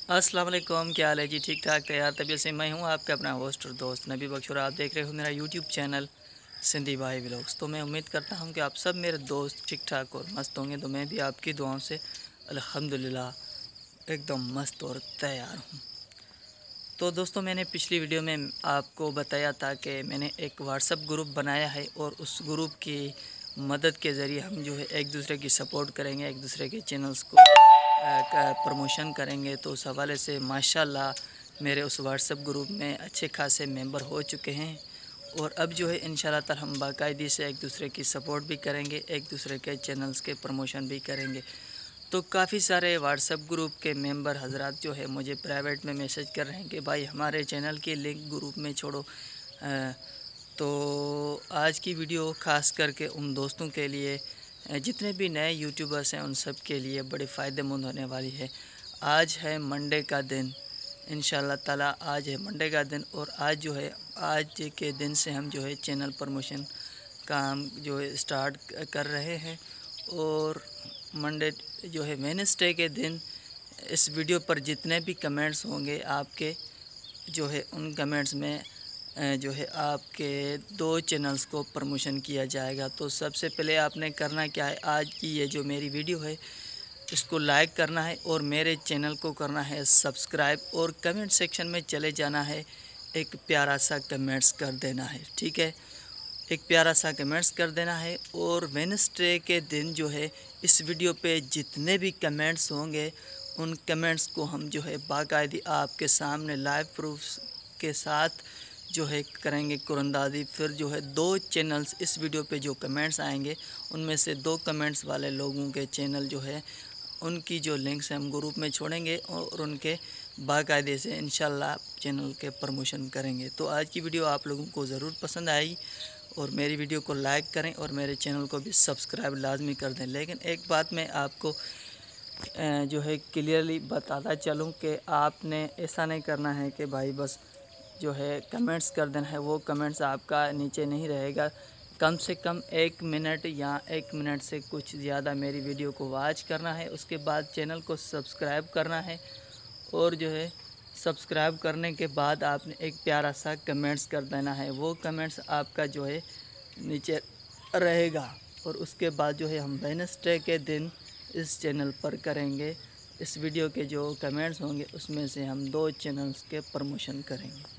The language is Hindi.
अस्सलाम वालेकुम, क्या हाल है जी? ठीक ठाक तैयार तबीयत से मैं हूँ आपका अपना होस्ट और दोस्त नबी बख्श और आप देख रहे हो मेरा यूट्यूब चैनल सिंधी भाई व्लॉग्स। तो मैं उम्मीद करता हूँ कि आप सब मेरे दोस्त ठीक ठाक और मस्त होंगे। तो मैं भी आपकी दुआओं से अल्हम्दुलिल्लाह एकदम मस्त और तैयार हूँ। तो दोस्तों, मैंने पिछली वीडियो में आपको बताया था कि मैंने एक व्हाट्सअप ग्रुप बनाया है और उस ग्रुप की मदद के ज़रिए हम जो है एक दूसरे की सपोर्ट करेंगे, एक दूसरे के चैनल्स को का प्रमोशन करेंगे। तो उस हवाले से माशाल्लाह मेरे उस व्हाट्सएप ग्रुप में अच्छे खासे मेंबर हो चुके हैं और अब जो है इंशाल्लाह ताला हम बाकायदे से एक दूसरे की सपोर्ट भी करेंगे, एक दूसरे के चैनल्स के प्रमोशन भी करेंगे। तो काफ़ी सारे व्हाट्सएप ग्रुप के मेंबर हजरात जो है मुझे प्राइवेट में मैसेज कर रहे हैं कि भाई हमारे चैनल की लिंक ग्रुप में छोड़ो। तो आज की वीडियो ख़ास करके उन दोस्तों के लिए जितने भी नए यूट्यूबर्स हैं उन सब के लिए बड़ी फ़ायदेमंद होने वाली है। आज है मंडे का दिन, इंशाल्लाह ताला आज है मंडे का दिन और आज जो है आज के दिन से हम जो है चैनल प्रमोशन का हम जो है स्टार्ट कर रहे हैं। और मंडे जो है वेडनेसडे के दिन इस वीडियो पर जितने भी कमेंट्स होंगे आपके जो है उन कमेंट्स में जो है आपके 2 चैनल्स को प्रमोशन किया जाएगा। तो सबसे पहले आपने करना क्या है, आज की ये जो मेरी वीडियो है इसको लाइक करना है और मेरे चैनल को करना है सब्सक्राइब और कमेंट सेक्शन में चले जाना है, एक प्यारा सा कमेंट्स कर देना है। ठीक है, एक प्यारा सा कमेंट्स कर देना है। और वेडनेसडे के दिन जो है इस वीडियो पे जितने भी कमेंट्स होंगे उन कमेंट्स को हम जो है बाकायदे आपके सामने लाइव प्रूफ के साथ जो है करेंगे कुरंदाजी। फिर जो है 2 चैनल्स इस वीडियो पे जो कमेंट्स आएंगे उनमें से 2 कमेंट्स वाले लोगों के चैनल जो है उनकी जो लिंक्स हम ग्रुप में छोड़ेंगे और उनके बाकायदे से इंशाल्लाह चैनल के प्रमोशन करेंगे। तो आज की वीडियो आप लोगों को ज़रूर पसंद आई और मेरी वीडियो को लाइक करें और मेरे चैनल को भी सब्सक्राइब लाजमी कर दें। लेकिन एक बात मैं आपको जो है क्लियरली बताता चलूं कि आपने ऐसा नहीं करना है कि भाई बस जो है कमेंट्स कर देना है, वो कमेंट्स आपका नीचे नहीं रहेगा। कम से कम 1 मिनट या 1 मिनट से कुछ ज़्यादा मेरी वीडियो को वॉच करना है, उसके बाद चैनल को सब्सक्राइब करना है और जो है सब्सक्राइब करने के बाद आपने एक प्यारा सा कमेंट्स कर देना है। वो कमेंट्स आपका जो है नीचे रहेगा और उसके बाद जो है हम वेडनेसडे के दिन इस चैनल पर करेंगे, इस वीडियो के जो कमेंट्स होंगे उसमें से हम 2 चैनल्स के प्रमोशन करेंगे।